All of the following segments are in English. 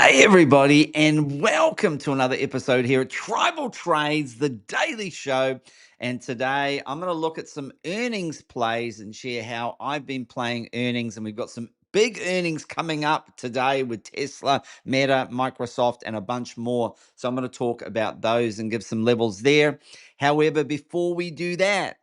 Hey, everybody, and welcome to another episode here at Tribal Trades, the daily show. And today I'm going to look at some earnings plays and share how I've been playing earnings. And we've got some big earnings coming up today with Tesla, Meta, Microsoft, and a bunch more. So I'm going to talk about those and give some levels there. However, before we do that,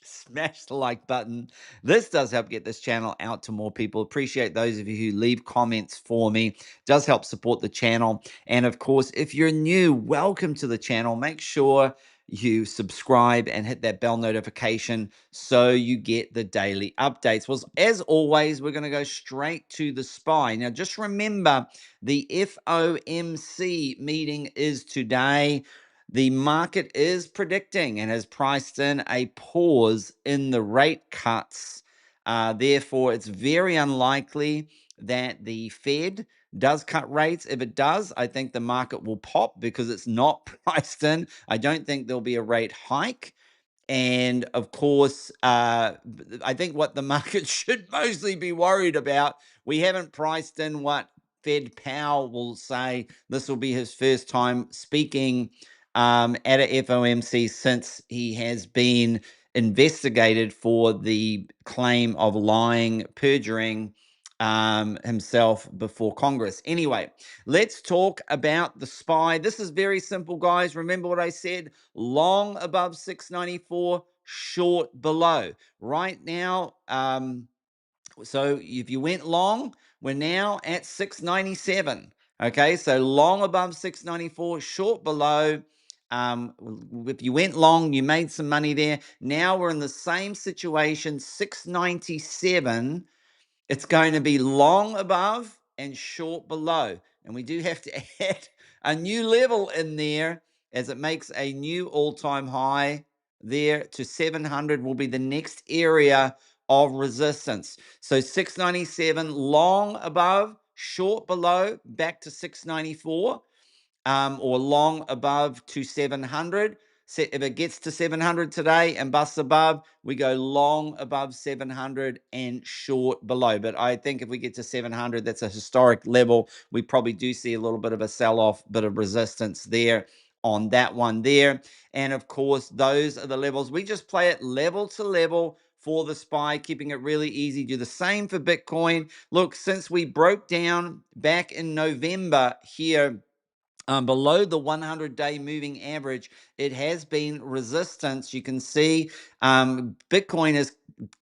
smash the like button. This does help get this channel out to more people. Appreciate those of you who leave comments for me. Does help support the channel. And of course, if you're new, welcome to the channel. Make sure you subscribe and hit that bell notification so you get the daily updates. Well, as always, we're going to go straight to the SPY. Now, just remember the FOMC meeting is today. The market is predicting and has priced in a pause in the rate cuts. Therefore, it's very unlikely that the Fed does cut rates. If it does, I think the market will pop because it's not priced in. I don't think there'll be a rate hike. And of course, I think what the market should mostly be worried about, we haven't priced in what Fed Powell will say. This will be his first time speaking at a FOMC since he has been investigated for the claim of lying, perjuring himself before Congress. Anyway, let's talk about the SPY. This is very simple, guys. Remember what I said? Long above 694, short below. Right now, so if you went long, we're now at 697. Okay, so long above 694, short below. If you went long, you made some money there. Now we're in the same situation, 697. It's going to be long above and short below. And we do have to add a new level in there as it makes a new all-time high there to 700 will be the next area of resistance. So 697 long above, short below, back to 694. Or long above to 700. If it gets to 700 today and busts above, we go long above 700 and short below. But I think if we get to 700, that's a historic level. We probably do see a little bit of a sell-off, bit of resistance there on that one there. And of course, those are the levels. We just play it level to level for the SPY, keeping it really easy. Do the same for Bitcoin. Look, since we broke down back in November here, below the 100-day moving average, it has been resistance. You can see Bitcoin is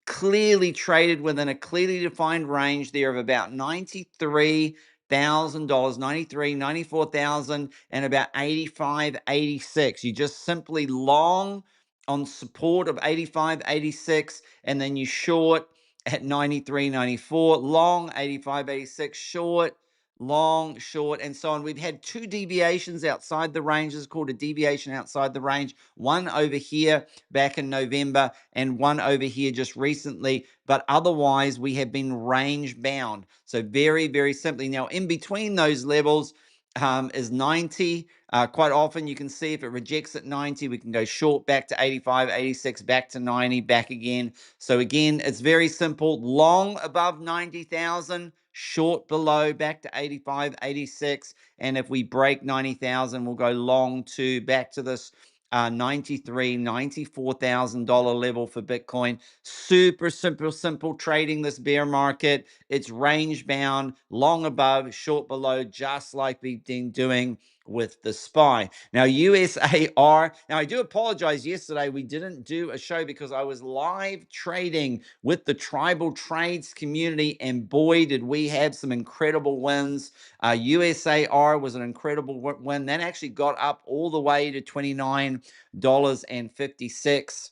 clearly traded within a clearly defined range there of about $93,000, 93, 94,000, and about 85, 86. You just simply long on support of 85, 86, and then you short at 93, 94, long 85, 86, short, long, short, and so on. We've had two deviations outside the range. This is called a deviation outside the range. One over here back in November and one over here just recently. But otherwise, we have been range bound. So very, very simply. Now, in between those levels is 90. Quite often you can see if it rejects at 90, we can go short back to 85, 86, back to 90, back again. So again, it's very simple. Long above 90,000, short below back to 85, 86. And if we break 90,000, we'll go long to back to this $93,000, $94,000 level for Bitcoin. Super simple trading this bear market. It's range bound, long above, short below, just like we've been doing with the SPY. Now, USAR. Now, I do apologize. Yesterday, we didn't do a show because I was live trading with the Tribal Trades community, and boy, did we have some incredible wins. USAR was an incredible win. That actually got up all the way to $29.56.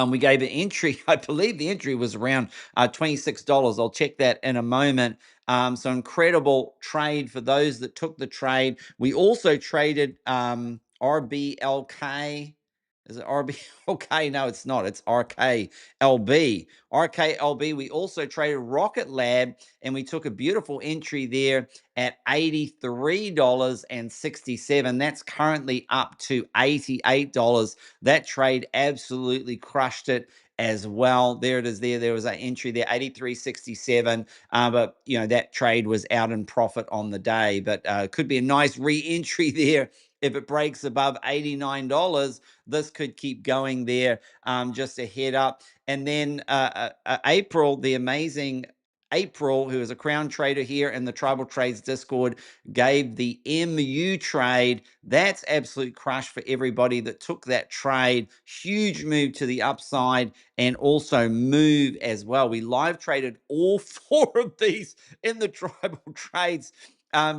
We gave an entry, I believe the entry was around $26. I'll check that in a moment. So incredible trade for those that took the trade. We also traded RBLK. Is it RBLK? No, it's not. It's RKLB. RKLB, we also traded Rocket Lab, and we took a beautiful entry there at $83.67. That's currently up to $88. That trade absolutely crushed it. as well. There it is there. There was an entry there, 83.67. But, that trade was out in profit on the day. But could be a nice re-entry there. If it breaks above $89, this could keep going there, just a head up. And then April, the amazing April, who is a crown trader here in the Tribal Trades Discord, gave the MU trade. That's absolute crush for everybody that took that trade. Huge move to the upside and also move as well. We live traded all four of these in the Tribal Trades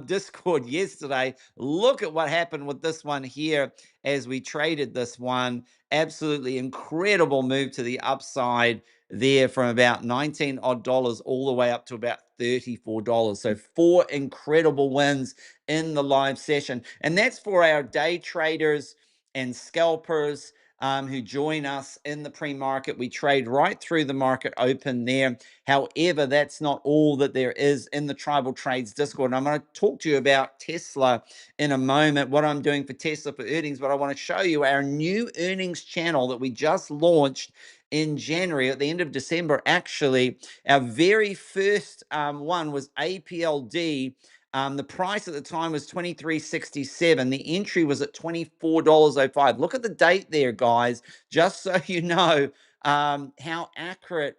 Discord yesterday. Look at what happened with this one here as we traded this one. Absolutely incredible move to the upside there from about 19 odd dollars all the way up to about $34. So 4 incredible wins in the live session. And that's for our day traders and scalpers who join us in the pre-market. We trade right through the market open there. However, that's not all that there is in the Tribal Trades Discord. And I'm going to talk to you about Tesla in a moment, what I'm doing for Tesla for earnings, but I want to show you our new earnings channel that we just launched in January, at the end of December, actually. Our very first one was APLD. The price at the time was $23.67. The entry was at $24.05. Look at the date there, guys, just so you know how accurate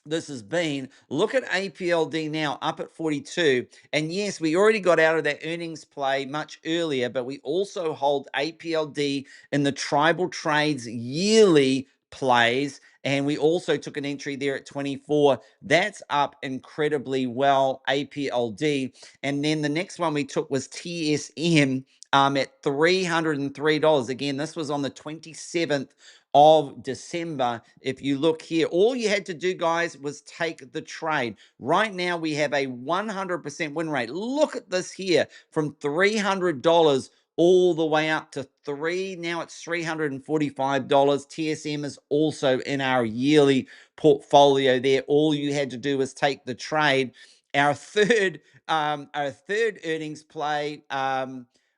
this has been. Look at APLD now up at 42. And yes, we already got out of that earnings play much earlier, but we also hold APLD in the Tribal Trades yearly plays. And we also took an entry there at 24. That's up incredibly well, APLD. And then the next one we took was TSM at $303. Again, this was on the 27th of December. If you look here, all you had to do, guys, was take the trade. Right now, we have a 100% win rate. Look at this here, from $300 all the way up to now it's $345. TSM is also in our yearly portfolio there. All you had to do was take the trade. Our third earnings play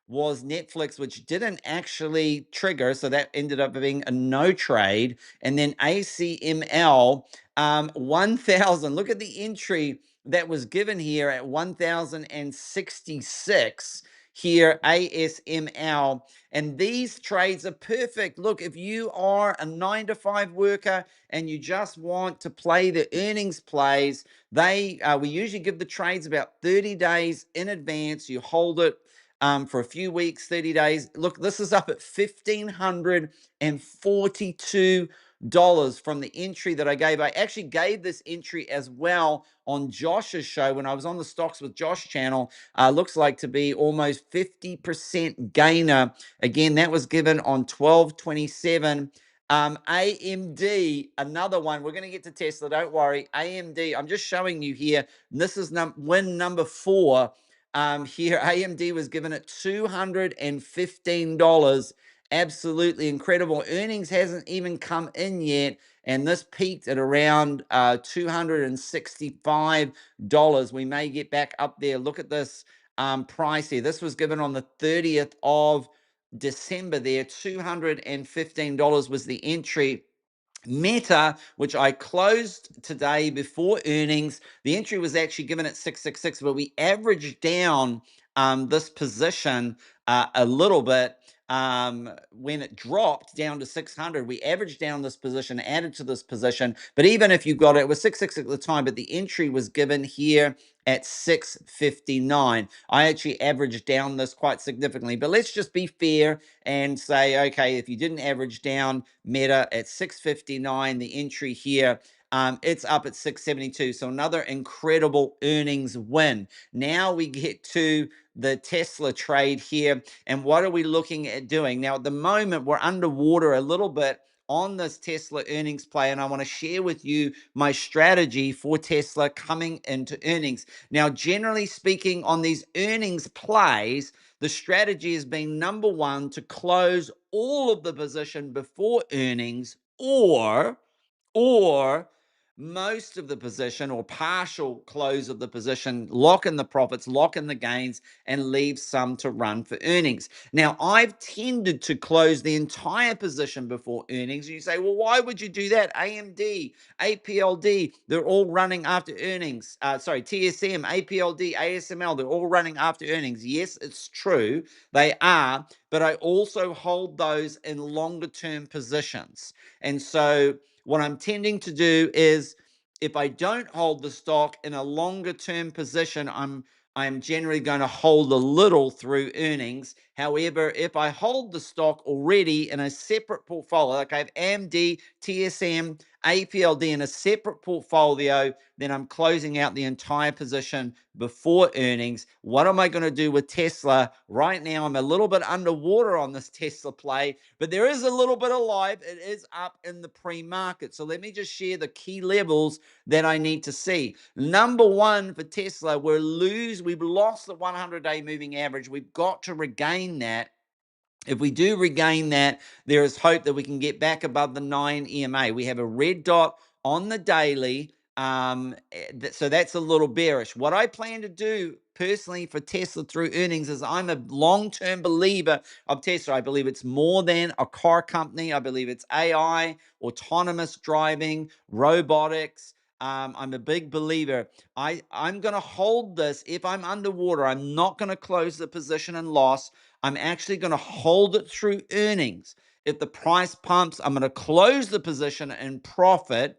was Netflix, which didn't actually trigger, so that ended up being a no trade. And then ACML 1000. Look at the entry that was given here at 1066 here, ASML. And these trades are perfect. Look, if you are a 9 to 5 worker and you just want to play the earnings plays, we usually give the trades about 30 days in advance. You hold it for a few weeks, 30 days. Look, this is up at $1,542 from the entry that I gave. I actually gave this entry as well on Josh's show when I was on the Stocks with Josh channel. Looks like to be almost 50% gainer. Again, that was given on 12/27. AMD, another one. We're going to get to Tesla, don't worry. AMD, I'm just showing you here. This is win number 4. Here, AMD was given at $215. Absolutely incredible. Earnings hasn't even come in yet, and this peaked at around $265. We may get back up there. Look at this price here. This was given on the 30th of December there. $215 was the entry. Meta, which I closed today before earnings, the entry was actually given at 666, but we averaged down this position a little bit when it dropped down to 600. We averaged down this position, added to this position, but even if you got it, it was 666 at the time, but the entry was given here at 659. I actually averaged down this quite significantly, but let's just be fair and say, okay, if you didn't average down Meta at 659, the entry here, it's up at 672. So another incredible earnings win. Now we get to the Tesla trade here. And what are we looking at doing? Now, at the moment, we're underwater a little bit on this Tesla earnings play, and I want to share with you my strategy for Tesla coming into earnings. Now, generally speaking, on these earnings plays, the strategy has been, number one, to close all of the position before earnings, or most of the position or partial close of the position, lock in the profits, lock in the gains, and leave some to run for earnings. Now, I've tended to close the entire position before earnings. You say, well, why would you do that? AMD, APLD, they're all running after earnings. TSM, APLD, ASML, they're all running after earnings. Yes, it's true. They are, but I also hold those in longer term positions. And so what I'm tending to do is if I don't hold the stock in a longer term position, I'm generally going to hold a little through earnings. However, if I hold the stock already in a separate portfolio, like I have AMD, TSM, APLD in a separate portfolio, then I'm closing out the entire position before earnings. What am I going to do with Tesla? Right now, I'm a little bit underwater on this Tesla play, but there is a little bit of life. It is up in the pre-market. So let me just share the key levels that I need to see. Number one for Tesla, we've lost the 100-day moving average. We've got to regain that. If we do regain that, there is hope that we can get back above the 9 EMA. We have a red dot on the daily. So that's a little bearish. What I plan to do personally for Tesla through earnings is I'm a long-term believer of Tesla. I believe it's more than a car company. I believe it's AI, autonomous driving, robotics. I'm a big believer. I'm going to hold this. If I'm underwater, I'm not going to close the position and loss. I'm actually going to hold it through earnings. If the price pumps, I'm going to close the position and profit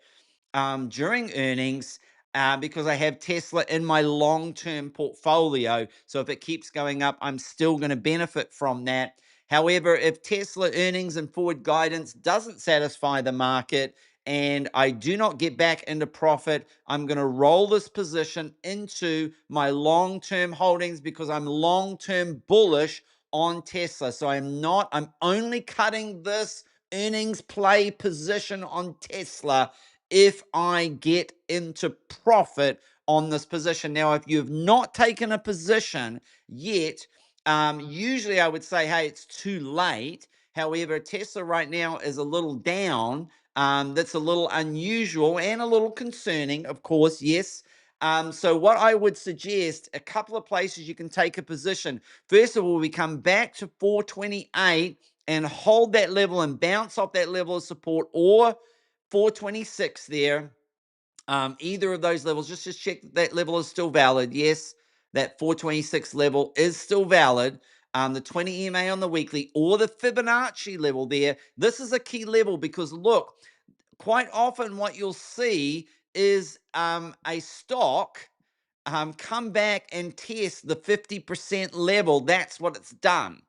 during earnings because I have Tesla in my long-term portfolio. So if it keeps going up, I'm still going to benefit from that. However, if Tesla earnings and forward guidance doesn't satisfy the market and I do not get back into profit, I'm going to roll this position into my long-term holdings because I'm long-term bullish on Tesla. So I'm only cutting this earnings play position on Tesla if I get into profit on this position. Now, if you've not taken a position yet, usually I would say, hey, it's too late. However, Tesla right now is a little down. That's a little unusual and a little concerning, of course, yes. So what I would suggest, a couple of places you can take a position. First of all, we come back to 428 and hold that level and bounce off that level of support, or 426 there. Either of those levels, just check that level is still valid. Yes, that 426 level is still valid. The 20 EMA on the weekly or the Fibonacci level there. This is a key level because look, quite often what you'll see is a stock come back and test the 50% level. That's what it's done.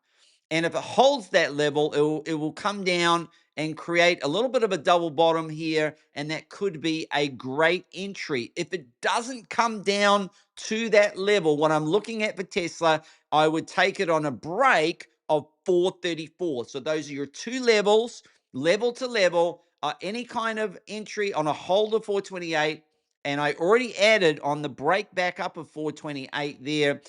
And if it holds that level, it will come down and create a little bit of a double bottom here, and that could be a great entry. If it doesn't come down to that level, what I'm looking at for Tesla, I would take it on a break of 434. So those are your two levels, level to level, any kind of entry on a hold of 428. And I already added on the break back up of 428 there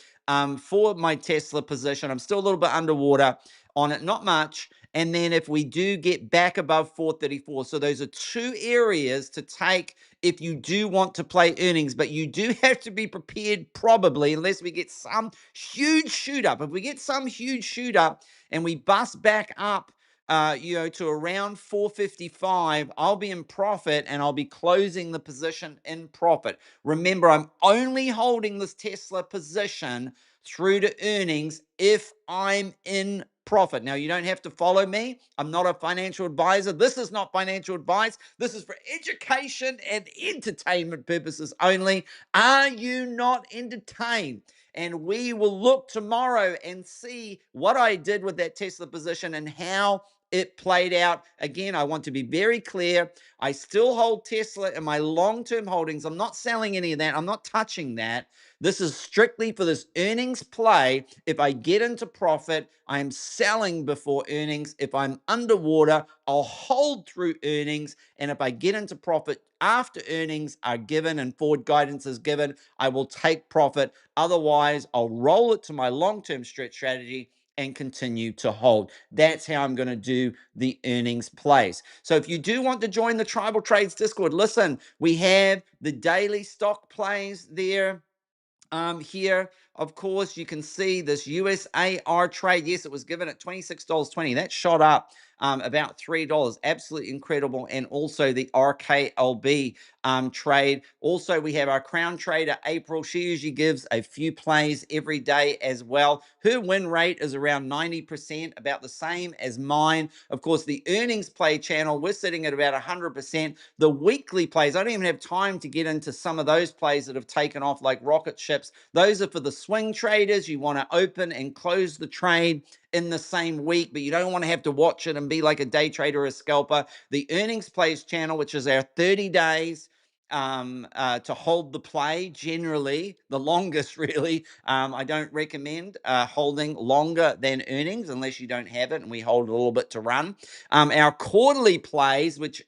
for my Tesla position. I'm still a little bit underwater on it, not much. And then if we do get back above 434, so those are two areas to take if you do want to play earnings, but you do have to be prepared probably, unless we get some huge shoot up. If we get some huge shoot up and we bust back up to around 455, I'll be in profit and I'll be closing the position in profit. Remember, I'm only holding this Tesla position through to earnings if I'm in profit. Now, you don't have to follow me. I'm not a financial advisor. This is not financial advice. This is for education and entertainment purposes only. Are you not entertained? And we will look tomorrow and see what I did with that Tesla position and how it played out. Again, I want to be very clear. I still hold Tesla in my long-term holdings. I'm not selling any of that. I'm not touching that. This is strictly for this earnings play. If I get into profit, I'm selling before earnings. If I'm underwater, I'll hold through earnings. And if I get into profit after earnings are given and forward guidance is given, I will take profit. Otherwise, I'll roll it to my long-term stretch strategy and continue to hold. That's how I'm going to do the earnings plays. So if you do want to join the Tribal Trades Discord, listen, we have the daily stock plays there. Here, of course, you can see this USAR trade. Yes, it was given at $26.20. That shot up about $3. Absolutely incredible. And also the RKLB trade. Also, we have our Crown Trader, April. She usually gives a few plays every day as well. Her win rate is around 90%, about the same as mine. Of course, the earnings play channel, we're sitting at about 100%. The weekly plays, I don't even have time to get into some of those plays that have taken off like rocket ships. Those are for the swing traders. You want to open and close the trade in the same week, but you don't want to have to watch it and be like a day trader or a scalper. The earnings plays channel, which is our 30 days to hold the play, generally the longest, really. I don't recommend holding longer than earnings unless you don't have it, and we hold a little bit to run. Our quarterly plays, which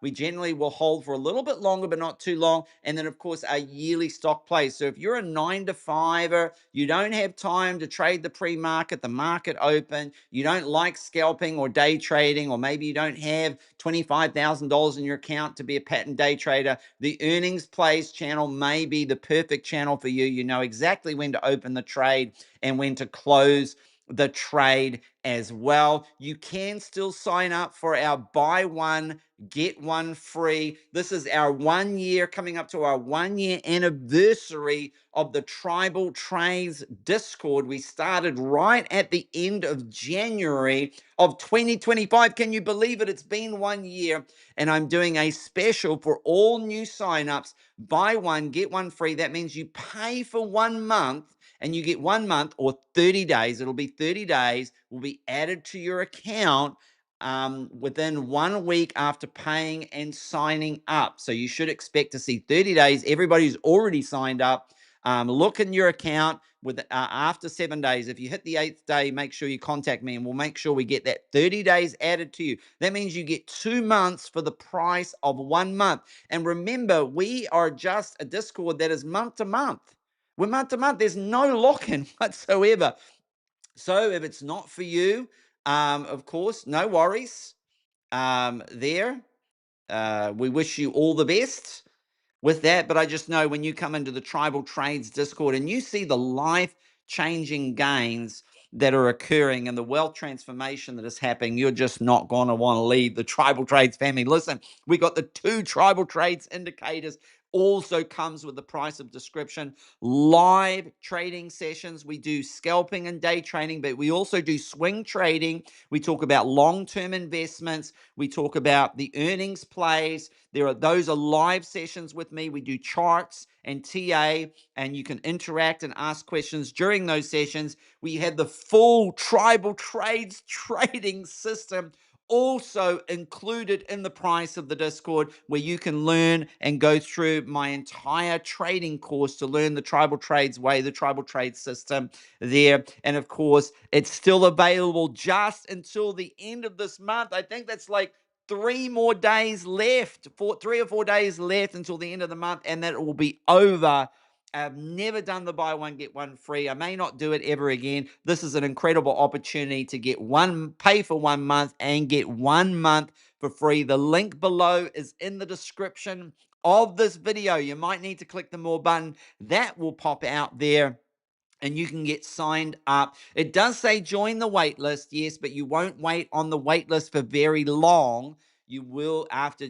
we generally will hold for a little bit longer but not too long, and then of course our yearly stock plays. So if you're a 9-to-5er, you don't have time to trade the pre-market, the market open, you don't like scalping or day trading, or maybe you don't have $25,000 in your account to be a pattern day trader, the earnings plays channel may be the perfect channel for you. You know exactly when to open the trade and when to close the trade as well. You can still sign up for our buy one, get one free. This is our 1 year, coming up to our 1 year anniversary of the Tribal Trades Discord. We started right at the end of January of 2025. Can you believe it? It's been 1 year, and I'm doing a special for all new signups. Buy one, get one free. That means you pay for 1 month and you get 1 month or 30 days. It'll be 30 days, will be added to your account within 1 week after paying and signing up. So you should expect to see 30 days. Everybody who's already signed up, look in your account with after 7 days. If you hit the 8th day, make sure you contact me and we'll make sure we get that 30 days added to you. That means you get 2 months for the price of 1 month. And remember, we are just a Discord that is month to month. We're month to month. There's no lock-in whatsoever. So if it's not for you, of course, no worries there. We wish you all the best with that. But I just know when you come into the Tribal Trades Discord and you see the life-changing gains that are occurring and the wealth transformation that is happening, you're just not going to want to leave the Tribal Trades family. Listen, we got the 2 Tribal Trades indicators. Also comes with the price of description. Live trading sessions. We do scalping and day trading, but we also do swing trading. We talk about long-term investments. We talk about the earnings plays. Those are live sessions with me. We do charts and TA, and you can interact and ask questions during those sessions. We have the full Tribal Trades trading system also included in the price of the Discord, where you can learn and go through my entire trading course to learn the Tribal Trades way, the Tribal Trades system there. And of course, it's still available just until the end of this month. I think that's like 3 more days left, 3 or 4 days left until the end of the month, and that it will be over. I've never done the buy one, get one free. I may not do it ever again. This is an incredible opportunity to pay for 1 month and get 1 month for free. The link below is in the description of this video. You might need to click the more button. That will pop out there, and you can get signed up. It does say join the wait list, yes, but you won't wait on the wait list for very long. You will, after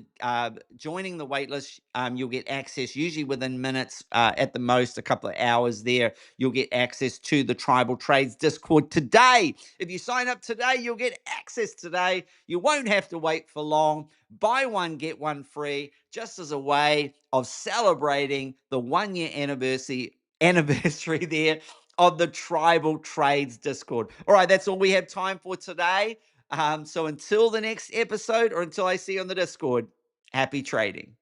joining the wait list, you'll get access, usually within minutes, at the most, a couple of hours there. You'll get access to the Tribal Trades Discord today. If you sign up today, you'll get access today. You won't have to wait for long. Buy one, get one free, just as a way of celebrating the 1 year anniversary there of the Tribal Trades Discord. All right, that's all we have time for today. So until the next episode, or until I see you on the Discord, happy trading.